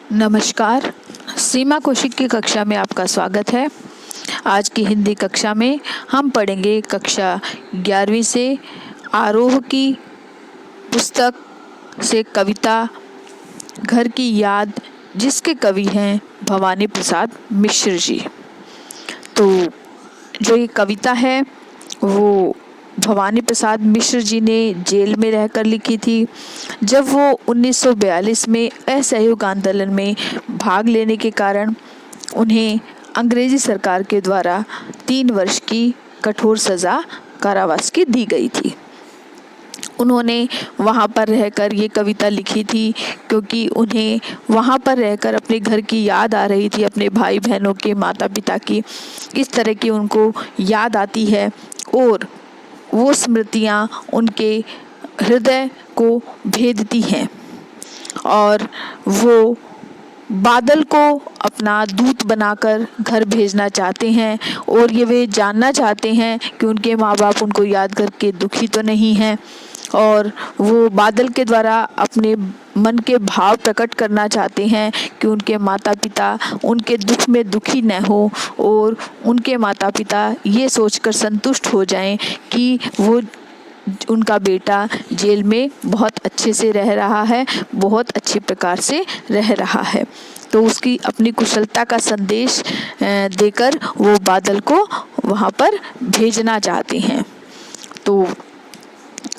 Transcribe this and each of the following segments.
नमस्कार। सीमा कौशिक की कक्षा में आपका स्वागत है। आज की हिंदी कक्षा में हम पढ़ेंगे कक्षा 11वीं से आरोह की पुस्तक से कविता घर की याद, जिसके कवि हैं भवानी प्रसाद मिश्र जी। तो जो ये कविता है वो भवानी प्रसाद मिश्र जी ने जेल में रहकर लिखी थी। जब वो 1942 में असहयोग आंदोलन में भाग लेने के कारण उन्हें अंग्रेजी सरकार के द्वारा 3 वर्ष की कठोर सज़ा कारावास की दी गई थी। उन्होंने वहाँ पर रहकर ये कविता लिखी थी क्योंकि उन्हें वहाँ पर रहकर अपने घर की याद आ रही थी, अपने भाई बहनों के, माता पिता की, इस तरह की उनको याद आती है और वो स्मृतियाँ उनके हृदय को भेदती हैं और वो बादल को अपना दूत बनाकर घर भेजना चाहते हैं और ये वे जानना चाहते हैं कि उनके माँ बाप उनको याद करके दुखी तो नहीं हैं, और वो बादल के द्वारा अपने मन के भाव प्रकट करना चाहते हैं कि उनके माता पिता उनके दुख में दुखी न हो और उनके माता पिता ये सोचकर संतुष्ट हो जाएं कि वो उनका बेटा जेल में बहुत अच्छे से रह रहा है, बहुत अच्छे प्रकार से रह रहा है। तो उसकी अपनी कुशलता का संदेश देकर वो बादल को वहाँ पर भेजना चाहते हैं। तो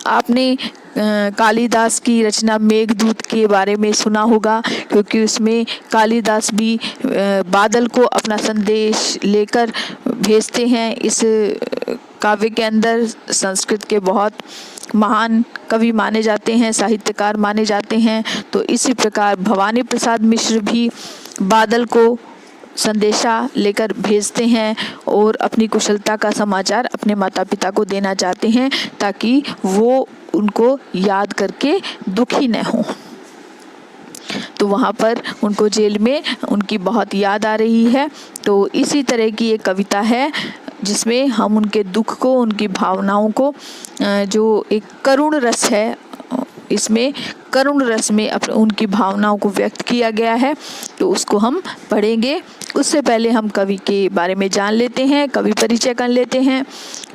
आपने कालिदास की रचना मेघदूत के बारे में सुना होगा, क्योंकि उसमें कालिदास भी बादल को अपना संदेश लेकर भेजते हैं। इस काव्य के अंदर संस्कृत के बहुत महान कवि माने जाते हैं, साहित्यकार माने जाते हैं। तो इसी प्रकार भवानी प्रसाद मिश्र भी बादल को संदेशा लेकर भेजते हैं और अपनी कुशलता का समाचार अपने माता पिता को देना चाहते हैं ताकि वो उनको याद करके दुखी न हो। तो वहाँ पर उनको जेल में उनकी बहुत याद आ रही है। तो इसी तरह की एक कविता है जिसमें हम उनके दुख को, उनकी भावनाओं को, जो एक करुण रस है, इसमें करुण रस में उनकी भावनाओं को व्यक्त किया गया है, तो उसको हम पढ़ेंगे। उससे पहले हम कवि के बारे में जान लेते हैं, कवि परिचय कर लेते हैं।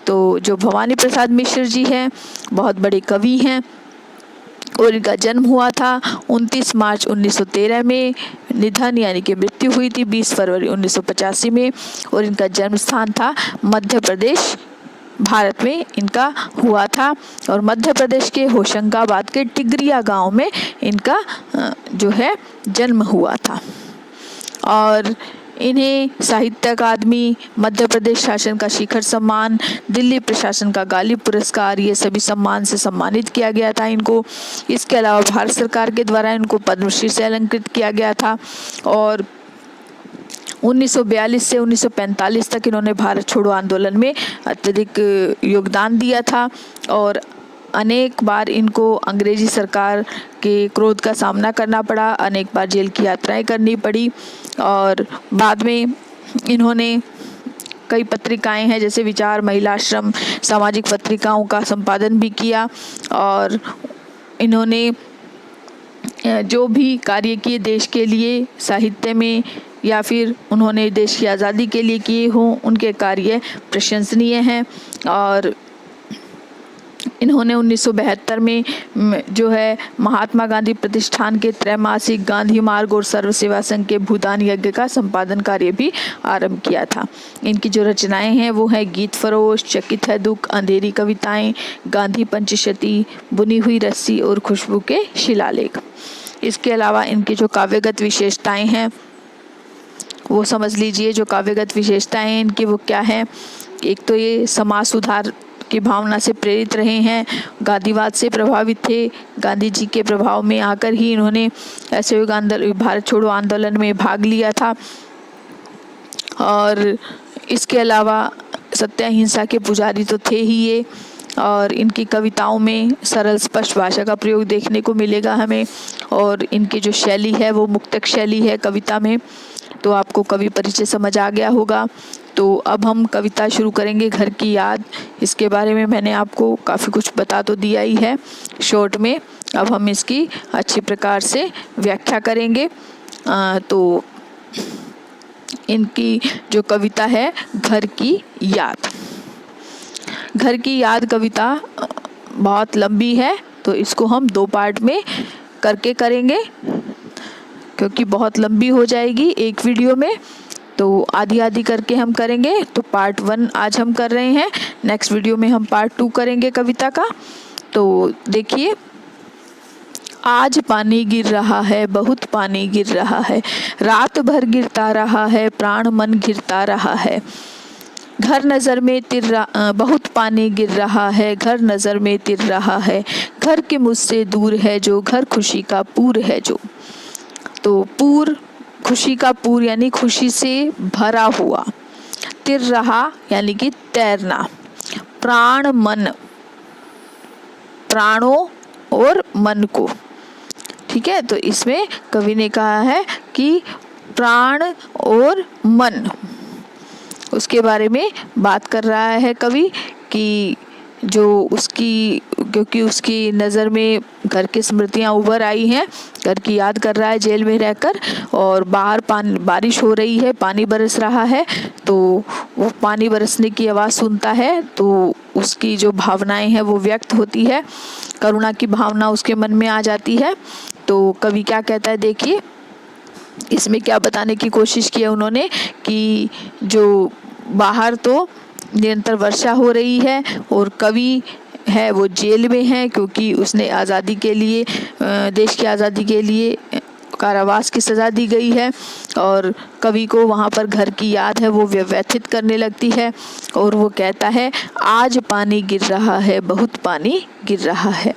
तो जो भवानी प्रसाद मिश्र जी हैं, बहुत बड़े कवि हैं और इनका जन्म हुआ था 29 मार्च 1913 में। निधन यानी कि मृत्यु हुई थी 20 फरवरी 1985 में और इनका जन्म स्थान था मध्य प्रदेश, भारत में इनका हुआ था। और मध्य प्रदेश के होशंगाबाद के टिगरिया गांव में इनका जो है जन्म हुआ था। और इन्हें साहित्य अकादमी, मध्य प्रदेश शासन का शिखर सम्मान, दिल्ली प्रशासन का गालिब पुरस्कार, ये सभी सम्मान से सम्मानित किया गया था इनको। इसके अलावा भारत सरकार के द्वारा इनको पद्मश्री से अलंकृत किया गया था। और 1942 से 1945 तक इन्होंने भारत छोड़ो आंदोलन में अत्यधिक योगदान दिया था और अनेक बार इनको अंग्रेजी सरकार के क्रोध का सामना करना पड़ा, अनेक बार जेल की यात्राएं करनी पड़ी। और बाद में इन्होंने कई पत्रिकाएं हैं जैसे विचार, महिलाश्रम, सामाजिक पत्रिकाओं का संपादन भी किया। और इन्होंने जो भी कार्य किए देश के लिए साहित्य में या फिर उन्होंने देश की आज़ादी के लिए किए हों, उनके कार्य प्रशंसनीय हैं। और इन्होंने 1972 में जो है महात्मा गांधी प्रतिष्ठान के त्रैमासिक गांधी मार्ग और सर्व सेवा संघ के भूदान यज्ञ का संपादन कार्य भी आरंभ किया था। इनकी जो रचनाएं हैं वो है गीत फरोश, चकित है दुख, अंधेरी कविताएं, गांधी पंचशती, बुनी हुई रस्सी और खुशबू के शिलालेख। इसके अलावा इनकी जो काव्यगत विशेषताएं हैं वो समझ लीजिए। जो काव्यगत विशेषताएं हैं इनकी वो क्या है, एक तो ये समाज सुधार की भावना से प्रेरित रहे हैं, गांधीवाद से प्रभावित थे, गांधी जी के प्रभाव में आकर ही इन्होंने असहयोग आंदोलन, भारत छोड़ो आंदोलन में भाग लिया था। और इसके अलावा सत्य अहिंसा के पुजारी तो थे ही ये। और इनकी कविताओं में सरल स्पष्ट भाषा का प्रयोग देखने को मिलेगा हमें। और इनकी जो शैली है वो मुक्तक शैली है कविता में। तो आपको कवि परिचय समझ आ गया होगा। तो अब हम कविता शुरू करेंगे, घर की याद। इसके बारे में मैंने आपको काफ़ी कुछ बता तो दिया ही है शॉर्ट में। अब हम इसकी अच्छी प्रकार से व्याख्या करेंगे। तो इनकी जो कविता है घर की याद। घर की याद कविता बहुत लंबी है, तो इसको हम 2 पार्ट में करके करेंगे, क्योंकि बहुत लंबी हो जाएगी एक वीडियो में, तो आधी आधी करके हम करेंगे। तो पार्ट 1 आज हम कर रहे हैं, नेक्स्ट वीडियो में हम पार्ट 2 करेंगे कविता का। तो देखिए, आज पानी गिर रहा है, बहुत पानी गिर रहा है, रात भर गिरता रहा है, प्राण मन घिरता रहा है। घर नज़र में बहुत पानी गिर रहा है, घर नज़र में तिर रहा है, घर के मुझसे दूर है जो, घर खुशी का पूर है जो। तो पूर, खुशी का पूर यानी खुशी से भरा हुआ, तिर रहा यानी कि तैरना, प्राण मन, प्राणों और मन को, ठीक है। तो इसमें कवि ने कहा है कि प्राण और मन, उसके बारे में बात कर रहा है कवि कि जो उसकी, क्योंकि उसकी नज़र में घर की स्मृतियाँ उभर आई हैं, घर की याद कर रहा है जेल में रहकर, और बाहर बारिश हो रही है, पानी बरस रहा है, तो वो पानी बरसने की आवाज़ सुनता है तो उसकी जो भावनाएं हैं वो व्यक्त होती है, करुणा की भावना उसके मन में आ जाती है। तो कवि क्या कहता है, देखिए इसमें क्या बताने की कोशिश की है उन्होंने कि जो बाहर तो निरंतर वर्षा हो रही है और कवि है वो जेल में है, क्योंकि उसने आज़ादी के लिए, देश की आज़ादी के लिए कारावास की सज़ा दी गई है, और कवि को वहाँ पर घर की याद है वो व्यथित करने लगती है, और वो कहता है आज पानी गिर रहा है, बहुत पानी गिर रहा है,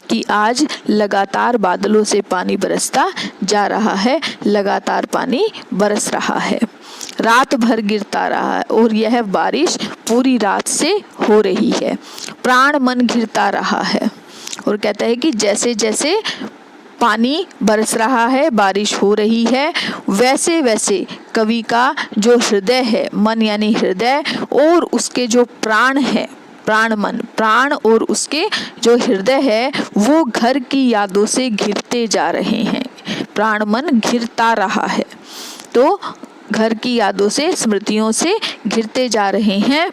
कि आज लगातार बादलों से पानी बरसता जा रहा है, लगातार पानी बरस रहा है, रात भर गिरता रहा है, और यह बारिश पूरी रात से हो रही है, प्राण मन घिरता रहा है। और कहता है कि जैसे जैसे पानी बरस रहा है, बारिश हो रही है, वैसे वैसे कवि का जो हृदय है, मन यानी हृदय, और उसके जो प्राण है, प्राण मन, प्राण और उसके जो हृदय है वो घर की यादों से घिरते जा रहे हैं, प्राण मन घिरता रहा है, तो घर की यादों से, स्मृतियों से घिरते जा रहे हैं।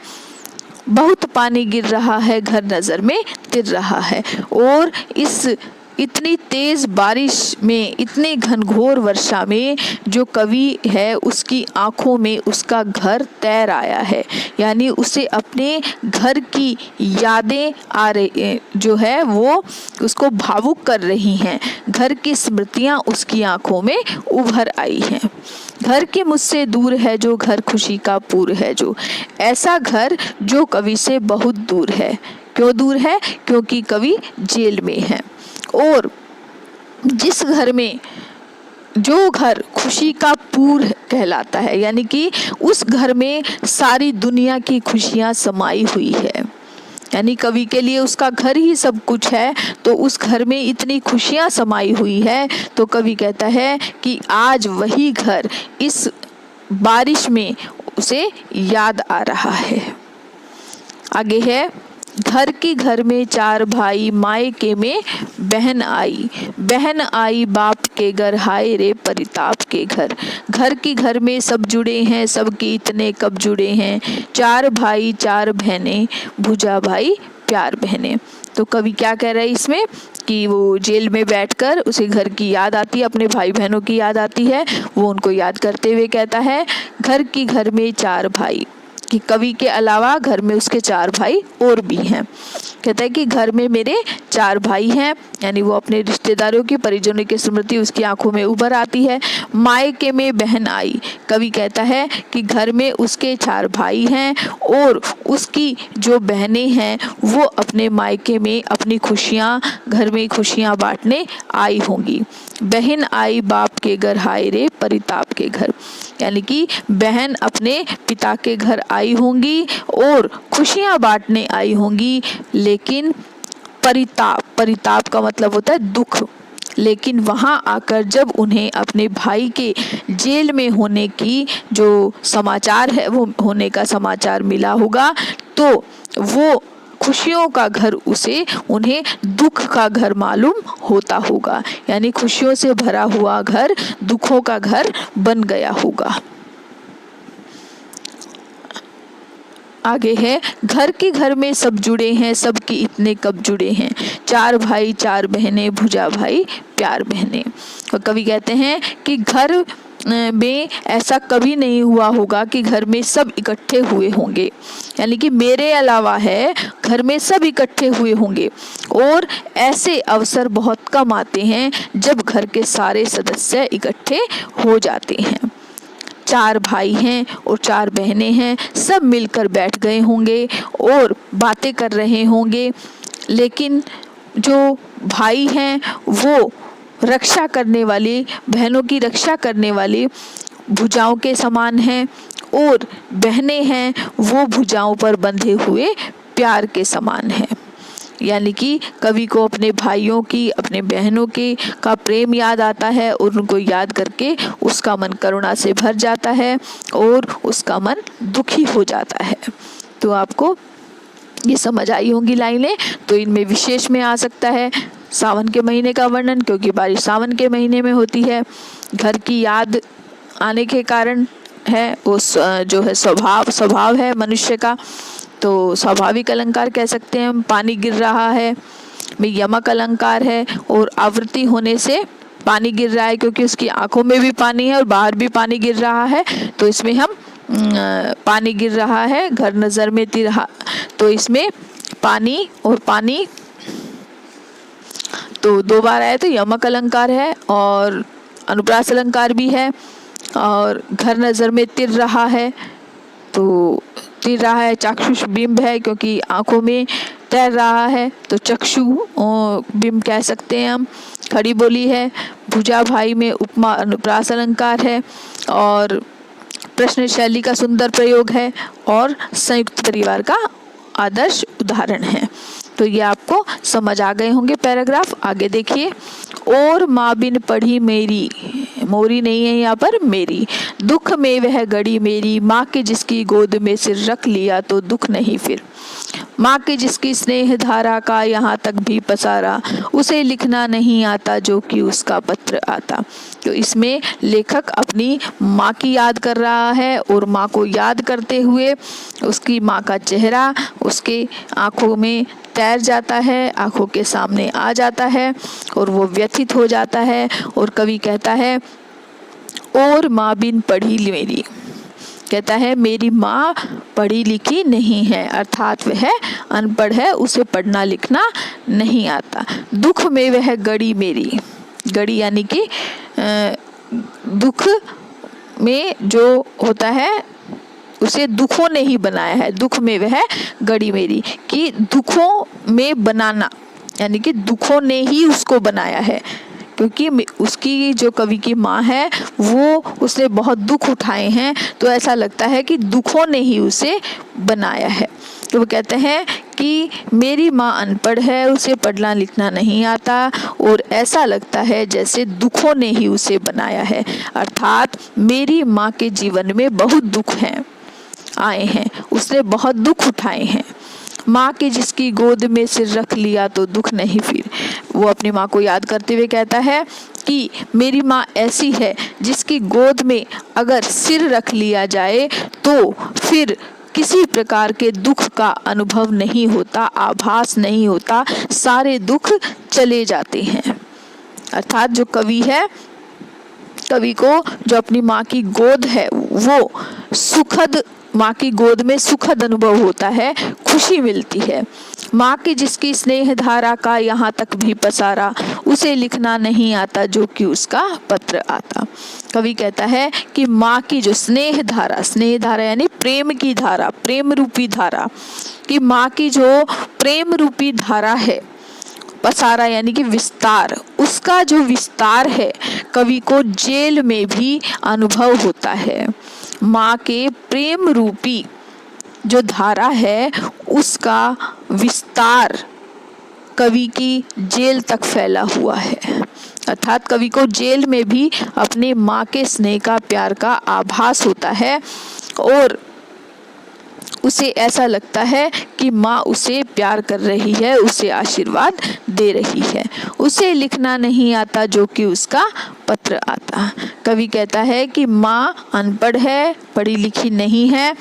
बहुत पानी गिर रहा है, घर नज़र में तिर रहा है, और इस इतनी तेज़ बारिश में, इतने घनघोर वर्षा में जो कवि है उसकी आँखों में उसका घर तैर आया है, यानी उसे अपने घर की यादें आ रही जो है वो उसको भावुक कर रही हैं, घर की स्मृतियाँ उसकी आँखों में उभर आई हैं। घर के मुझसे दूर है जो, घर खुशी का पूर है जो, ऐसा घर जो कवि से बहुत दूर है। क्यों दूर है? क्योंकि कवि जेल में है, और जिस घर में, जो घर खुशी का पूर कहलाता है, यानी कि उस घर में सारी दुनिया की खुशियाँ समाई हुई है, यानी कवि के लिए उसका घर ही सब कुछ है, तो उस घर में इतनी खुशियाँ समाई हुई है, तो कवि कहता है कि आज वही घर इस बारिश में उसे याद आ रहा है। आगे है, घर में 4 भाई, मायके में बहन आई बाप के घर, हाय रे परिताप के घर। घर में सब जुड़े हैं, सबके इतने कब जुड़े हैं, 4 भाई 4 बहनें, भुजा भाई प्यार बहनें। तो कवि क्या कह रहा है इसमें कि वो जेल में बैठकर उसे घर की याद आती है, अपने भाई बहनों की याद आती है, वो उनको याद करते हुए कहता है घर में 4 भाई, कि कवि के अलावा घर में उसके 4 भाई और भी हैं। कहता है कि घर में मेरे 4 भाई हैं, यानी वो अपने रिश्तेदारों की, परिजनों की स्मृति उसकी आंखों में उभर आती है। मायके में बहन आई, कवि कहता है कि घर में उसके 4 भाई हैं और उसकी जो बहनें हैं वो अपने मायके में अपनी खुशियाँ, घर में खुशियाँ बांटने आई होंगी। बहन आई बाप के घर, हाय रे परिताप के घर, यानी कि बहन अपने पिता के घर आई होंगी और खुशियाँ बांटने आई होंगी, लेकिन परिताप का मतलब होता है दुख, लेकिन वहाँ आकर जब उन्हें अपने भाई के जेल में होने की जो समाचार है, वो होने का समाचार मिला होगा, तो वो खुशियों का घर उसे उन्हें दुख का घर मालूम होता होगा। यानी खुशियों से भरा हुआ घर दुखों का घर बन गया होगा। आगे है, घर के घर में सब जुड़े हैं, सबके इतने कब जुड़े हैं। 4 भाई 4 बहनें, भुजा भाई प्यार बहनें। और कवि कहते हैं कि घर में ऐसा कभी नहीं हुआ होगा कि घर में सब इकट्ठे हुए होंगे, यानी कि मेरे अलावा है घर में सब इकट्ठे हुए होंगे। और ऐसे अवसर बहुत कम आते हैं जब घर के सारे सदस्य इकट्ठे हो जाते हैं। 4 भाई हैं और 4 बहनें हैं, सब मिलकर बैठ गए होंगे और बातें कर रहे होंगे। लेकिन जो भाई हैं वो रक्षा करने वाली, बहनों की रक्षा करने वाली भुजाओं के समान हैं, और बहनें हैं वो भुजाओं पर बंधे हुए प्यार के समान हैं। यानी कि कवि को अपने भाइयों की, अपने बहनों की का प्रेम याद आता है और उनको याद करके उसका मन करुणा से भर जाता है और उसका मन दुखी हो जाता है। तो आपको ये समझ आई होंगी लाइनें। तो इनमें विशेष में आ सकता है सावन के महीने का वर्णन, क्योंकि बारिश सावन के महीने में होती है। घर की याद आने के कारण है, उस जो है स्वभाव है मनुष्य का, तो स्वाभाविक अलंकार कह सकते हैं हम। पानी गिर रहा है में यमक अलंकार है, और आवृत्ति होने से पानी गिर रहा है क्योंकि उसकी आंखों में भी पानी है और बाहर भी पानी गिर रहा है, तो इसमें हम पानी गिर रहा है, घर नजर में तिरहा, तो इसमें पानी और पानी तो 2 बार आया, तो यमक अलंकार है और अनुप्रास अलंकार भी है। और घर नजर में तिर रहा है, तो तिर रहा है चाक्षुष बिंब है क्योंकि आंखों में तैर रहा है, तो चक्षु बिंब कह सकते हैं हम। खड़ी बोली है, भुजा भाई में उपमा अनुप्रास अलंकार है, और प्रश्न शैली का सुंदर प्रयोग है, और संयुक्त परिवार का आदर्श उदाहरण है। तो ये आपको समझ आ गए होंगे पैराग्राफ। आगे देखिए, और माँ बिन पढ़ी मेरी, मोरी नहीं है यहाँ पर, मेरी दुख में वह गड़ी मेरी, माँ के जिसकी गोद में सिर रख लिया तो दुख नहीं फिर। माँ के जिसकी स्नेह धारा का यहाँ तक भी पसारा, उसे लिखना नहीं आता जो कि उसका पत्र आता। तो इसमें लेखक अपनी माँ की याद कर रहा है, और माँ को याद करते हुए उसकी माँ का चेहरा उसके आँखों में तैर जाता है, आँखों के सामने आ जाता है, और वो व्यथित हो जाता है। और कवि कहता है, और माँ बिन पढ़ी मेरी, कहता है मेरी माँ पढ़ी लिखी नहीं है, अर्थात वह अनपढ़ है, उसे पढ़ना लिखना नहीं आता। दुख में वह गड़ी मेरी, गड़ी यानी कि दुख में जो होता है उसे दुखों ने ही बनाया है। दुख में वह गड़ी मेरी, कि दुखों में बनाना, यानी कि दुखों ने ही उसको बनाया है, क्योंकि उसकी जो कवि की माँ है वो उसने बहुत दुख उठाए हैं, तो ऐसा लगता है कि दुखों ने ही उसे बनाया है। तो वो कहते हैं कि मेरी माँ अनपढ़ है, उसे पढ़ना लिखना नहीं आता, और ऐसा लगता है जैसे दुखों ने ही उसे बनाया है। अर्थात मेरी माँ के जीवन में बहुत दुख हैं, आए हैं, उसने बहुत दुख उठाए हैं। माँ के जिसकी गोद में सिर रख लिया तो दुख नहीं फिर। वो अपनी माँ को याद करते हुए कहता है कि मेरी माँ ऐसी है जिसकी गोद में अगर सिर रख लिया जाए तो फिर किसी प्रकार के दुख का अनुभव नहीं होता, आभास नहीं होता, सारे दुख चले जाते हैं। अर्थात जो कवि है, कवि को जो अपनी माँ की गोद है वो सुखद, माँ की गोद में सुखद अनुभव होता है, खुशी मिलती है। माँ की जिसकी स्नेह धारा का यहाँ तक भी पसारा, उसे लिखना नहीं आता जो कि उसका पत्र आता। कवि कहता है कि माँ की जो स्नेह धारा यानी प्रेम की धारा, प्रेम रूपी धारा, कि माँ की जो प्रेम रूपी धारा है, पसारा यानी कि विस्तार, उसका जो विस्तार है कवि को जेल में भी अनुभव होता है। माँ के प्रेम रूपी जो धारा है उसका विस्तार कवि की जेल तक फैला हुआ है। अर्थात कवि को जेल में भी अपने माँ के स्नेह का, प्यार का आभास होता है, और उसे ऐसा लगता है कि माँ उसे प्यार कर रही है, उसे आशीर्वाद दे रही है। उसे लिखना नहीं आता जो कि उसका पत्र आता। कवि कहता है कि माँ अनपढ़ है, पढ़ी लिखी नहीं है,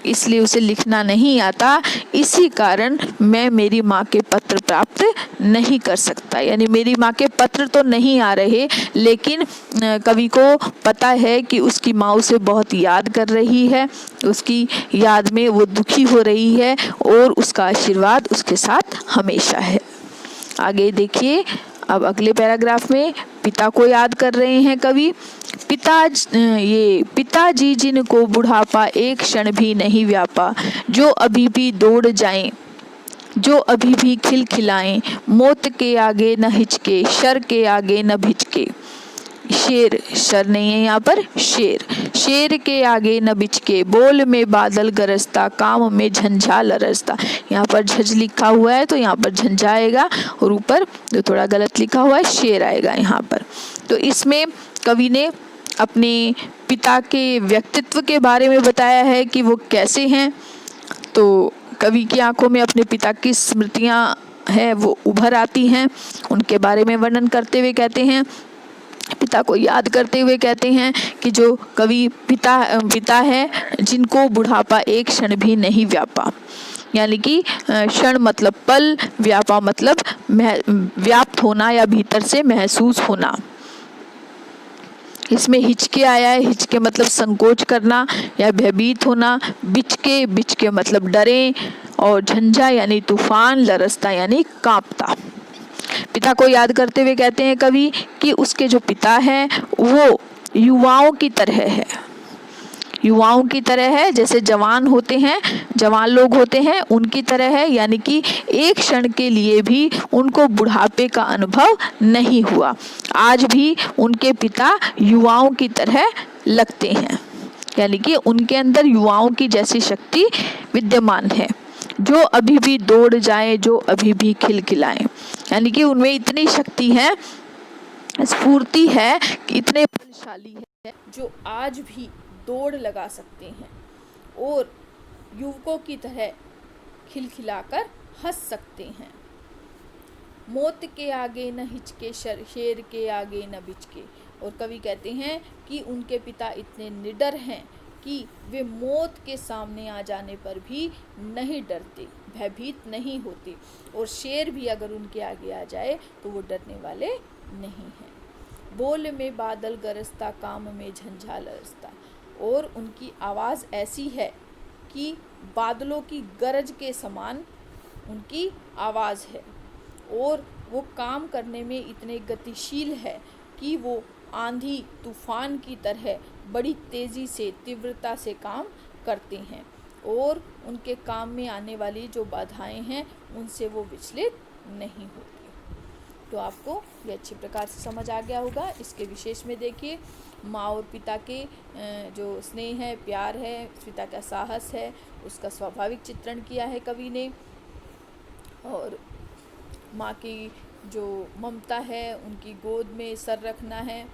इसलिए उसे लिखना नहीं आता, इसी कारण मैं मेरी माँ के पत्र प्राप्त नहीं कर सकता। यानी मेरी माँ के पत्र तो नहीं आ रहे, लेकिन कवि को पता है कि उसकी माँ उसे बहुत याद कर रही है, उसकी याद में वो दुखी हो रही है और उसका आशीर्वाद उसके साथ हमेशा है। आगे देखिए, अब अगले पैराग्राफ में पिता को याद कर रहे हैं कवि। पिताजी जिनको बुढ़ापा एक क्षण भी नहीं व्यापा, जो अभी भी दौड़ जाएं, जो अभी भी खिलखिलाएं, मौत के आगे न हिचके, शर के आगे न भिचके। शेर, शर नहीं है यहाँ पर, शेर के आगे न बिचके, बोल में बादल गरजता, काम में झंझा लरजता। यहाँ पर झज लिखा हुआ है तो यहाँ पर झंझा आएगा, और ऊपर जो थोड़ा गलत लिखा हुआ है शेर आएगा यहाँ पर। तो इसमें कवि ने अपने पिता के व्यक्तित्व के बारे में बताया है कि वो कैसे हैं। तो कवि की आंखों में अपने पिता की स्मृतियाँ हैं, वो उभर आती हैं। उनके बारे में वर्णन करते हुए कहते हैं, पिता को याद करते हुए कहते हैं कि जो कवि पिता है जिनको बुढ़ापा एक क्षण भी नहीं व्यापा। यानी कि क्षण मतलब पल, व्यापा मतलब व्याप्त होना या भीतर से महसूस होना। इसमें हिचके आया है, हिचके मतलब संकोच करना या भयभीत होना, बिचके मतलब डरे, और झंझा यानी तूफान, लरसता यानी कांपता। पिता को याद करते हुए कहते हैं कवि कि उसके जो पिता हैं वो युवाओं की तरह है, जैसे जवान लोग होते हैं उनकी तरह है। यानी कि एक क्षण के लिए भी उनको बुढ़ापे का अनुभव नहीं हुआ। आज भी उनके पिता युवाओं की तरह लगते हैं, यानी कि उनके अंदर युवाओं की जैसी शक्ति विद्यमान है। जो अभी भी दौड़ जाए, जो अभी भी खिलखिलाएं, यानी कि उनमें इतनी शक्ति है, स्फूर्ति है, कि इतने बलशाली है जो आज भी दौड़ लगा सकते हैं और युवकों की तरह खिलखिलाकर हंस सकते हैं। मौत के आगे न हिचके, शेर के आगे न बिचके। और कवि कहते हैं कि उनके पिता इतने निडर हैं कि वे मौत के सामने आ जाने पर भी नहीं डरते, भयभीत नहीं होते, और शेर भी अगर उनके आगे आ जाए तो वो डरने वाले नहीं हैं। बोल में बादल गरजता, काम में झंझा लरजता। और उनकी आवाज़ ऐसी है कि बादलों की गरज के समान उनकी आवाज़ है, और वो काम करने में इतने गतिशील है कि वो आंधी तूफान की तरह बड़ी तेज़ी से, तीव्रता से काम करते हैं, और उनके काम में आने वाली जो बाधाएं हैं उनसे वो विचलित नहीं होते। तो आपको ये अच्छे प्रकार से समझ आ गया होगा। इसके विशेष में देखिए, माँ और पिता के जो स्नेह है, प्यार है, पिता का साहस है, उसका स्वाभाविक चित्रण किया है कवि ने। और माँ की जो ममता है, उनकी गोद में सर रखना है,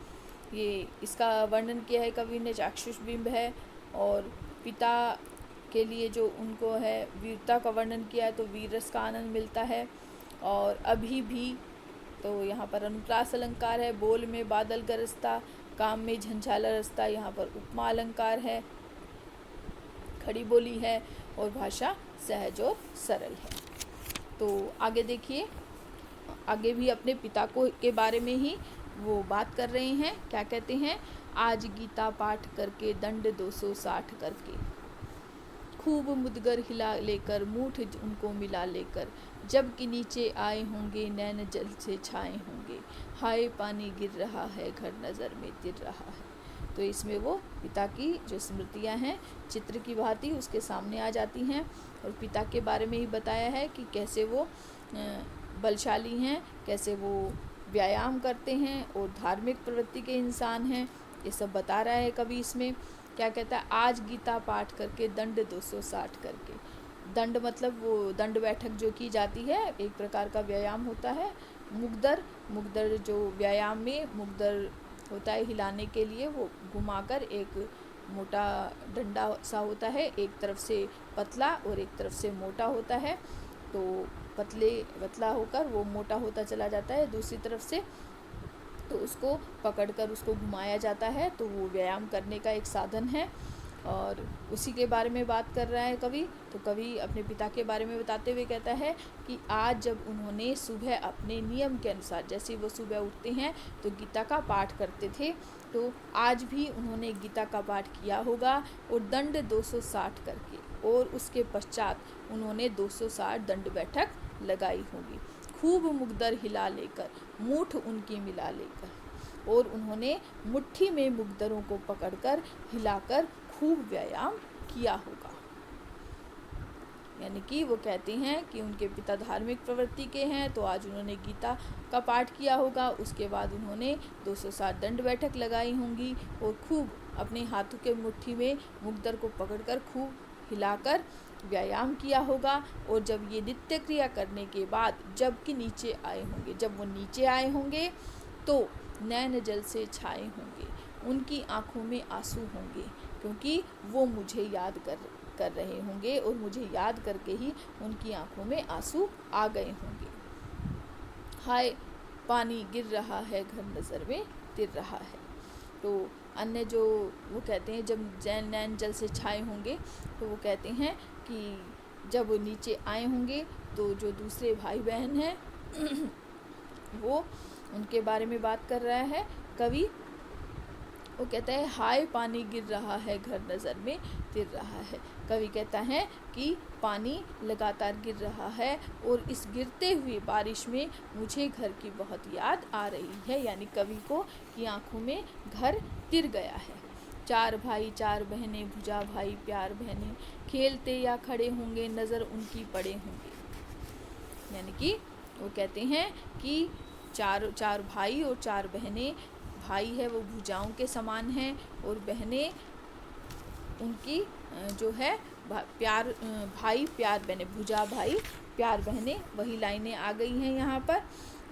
ये इसका वर्णन किया है कवि ने, चाक्षुष बिंब है। और पिता के लिए जो उनको है वीरता का वर्णन किया है, तो वीर रस का आनंद मिलता है। और अभी भी, तो यहाँ पर अनुप्रास अलंकार है। बोल में बादल गरजता, काम में झंझाला रसता, यहाँ पर उपमा अलंकार है, खड़ी बोली है, और भाषा सहज और सरल है। तो आगे देखिए, आगे भी अपने पिता को के बारे में ही वो बात कर रहे हैं। क्या कहते हैं, आज गीता पाठ करके दंड 260 करके, खूब मुदगर हिला लेकर, मूठ उनको मिला लेकर, जब कि नीचे आए होंगे नैन जल से छाए होंगे, हाय पानी गिर रहा है, घर नज़र में तिर रहा है। तो इसमें वो पिता की जो स्मृतियां हैं चित्र की भांति उसके सामने आ जाती हैं, और पिता के बारे में ही बताया है कि कैसे वो बलशाली हैं, कैसे वो व्यायाम करते हैं और धार्मिक प्रवृत्ति के इंसान हैं। ये सब बता रहा है कवि इसमें। क्या कहता है, आज गीता पाठ करके दंड 260 करके। दंड मतलब वो दंड बैठक जो की जाती है, एक प्रकार का व्यायाम होता है। मुग्दर जो व्यायाम में मुग्दर होता है हिलाने के लिए, वो घुमाकर एक मोटा डंडा सा होता है, एक तरफ से पतला और एक तरफ से मोटा होता है। तो पतला होकर वो मोटा होता चला जाता है दूसरी तरफ से, तो उसको पकड़कर उसको घुमाया जाता है। तो वो व्यायाम करने का एक साधन है और उसी के बारे में बात कर रहा है कवि। तो कवि अपने पिता के बारे में बताते हुए कहता है कि आज जब उन्होंने सुबह अपने नियम के अनुसार, जैसे वो सुबह उठते हैं तो गीता का पाठ करते थे, तो आज भी उन्होंने गीता का पाठ किया होगा और दंड 260 करके, और उसके पश्चात उन्होंने 260 दंड बैठक लगाई होगी, खूब मुकद्दर हिला लेकर, मूठ उनकी मिला लेकर, और उन्होंने मुट्ठी में मुकद्दरों को पकड़कर हिलाकर खूब व्यायाम किया होगा। यानी कि वो कहते हैं कि उनके पिता धार्मिक प्रवृत्ति के हैं, तो आज उन्होंने गीता का पाठ किया होगा, उसके बाद उन्होंने 260 दंड बैठक लगाई होंगी और खूब अपने हाथों के मुट्ठी में मुकद्दर को पकड़कर खूब हिलाकर व्यायाम किया होगा। और जब ये नित्य क्रिया करने के बाद जब कि नीचे आए होंगे, जब वो नीचे आए होंगे तो नैन जल से छाए होंगे, उनकी आंखों में आंसू होंगे, क्योंकि वो मुझे याद कर रहे होंगे और मुझे याद करके ही उनकी आंखों में आंसू आ गए होंगे। हाय पानी गिर रहा है, घर नज़र में तिर रहा है। तो अन्य जो वो कहते हैं जब नैन जल से छाए होंगे, तो वो कहते हैं कि जब वो नीचे आए होंगे तो जो दूसरे भाई बहन हैं वो उनके बारे में बात कर रहा है कवि। वो कहता है हाय पानी गिर रहा है, घर नज़र में तिर रहा है। कवि कहता है कि पानी लगातार गिर रहा है और इस गिरते हुए बारिश में मुझे घर की बहुत याद आ रही है। यानी कवि को की आंखों में घर तिर गया है। 4 भाई 4 बहनें, भुजा भाई प्यार बहनें, खेलते या खड़े होंगे, नज़र उनकी पड़े होंगे। यानी कि वो कहते हैं कि चार भाई और 4 बहनें, भाई है वो भुजाओं के समान हैं और बहनें उनकी जो है भाई प्यार बहनें, भुजा भाई प्यार बहनें, वही लाइनें आ गई हैं यहाँ पर।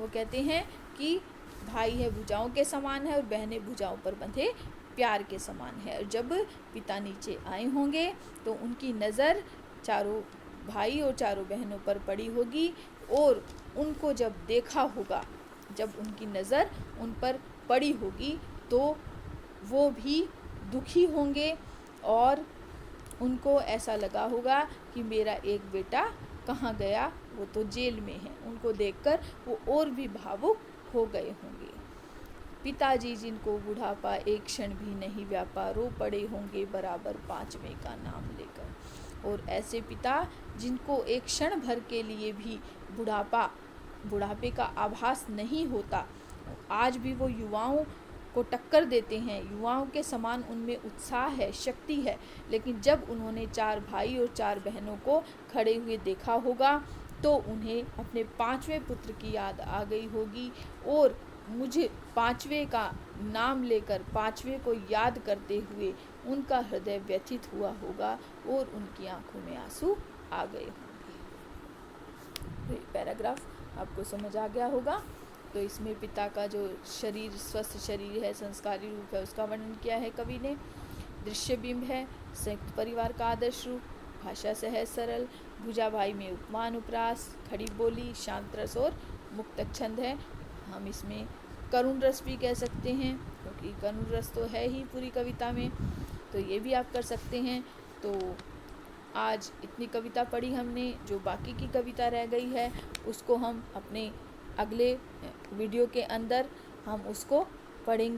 वो कहते हैं कि भाई है भुजाओं के समान है और बहनें भुजाओं पर बंधे प्यार के समान है। और जब पिता नीचे आए होंगे तो उनकी नज़र चारों भाई और चारों बहनों पर पड़ी होगी और उनको जब देखा होगा, जब उनकी नज़र उन पर पड़ी होगी तो वो भी दुखी होंगे और उनको ऐसा लगा होगा कि मेरा एक बेटा कहाँ गया, वो तो जेल में है। उनको देखकर वो और भी भावुक हो गए होंगे। पिताजी जिनको बुढ़ापा एक क्षण भी नहीं व्यापा, रो पड़े होंगे बराबर 5वें का नाम लेकर। और ऐसे पिता जिनको एक क्षण भर के लिए भी बुढ़ापे का आभास नहीं होता, आज भी वो युवाओं को टक्कर देते हैं, युवाओं के समान उनमें उत्साह है, शक्ति है। लेकिन जब उन्होंने 4 भाई और 4 बहनों को खड़े हुए देखा होगा तो उन्हें अपने 5वें पुत्र की याद आ गई होगी और मुझे 5वें का नाम लेकर 5वें को याद करते हुए उनका हृदय व्यथित हुआ होगा और उनकी आंखों में आंसू आ गए होंगे। तो पैराग्राफ आपको समझ आ गया होगा। तो इसमें पिता का जो शरीर, स्वस्थ शरीर है, संस्कारी रूप है, उसका वर्णन किया है कवि ने। दृश्य बिंब है, संयुक्त परिवार का आदर्श रूप, भाषा सहज सरल, भुजा भाई में उपमान उपरास, खड़ी बोली, शांत रस और मुक्तक छंद है। हम इसमें करुण रस भी कह सकते हैं क्योंकि करुण रस तो है ही पूरी कविता में, तो ये भी आप कर सकते हैं। तो आज इतनी कविता पढ़ी हमने, जो बाकी की कविता रह गई है उसको हम अपने अगले वीडियो के अंदर हम उसको पढ़ेंगे।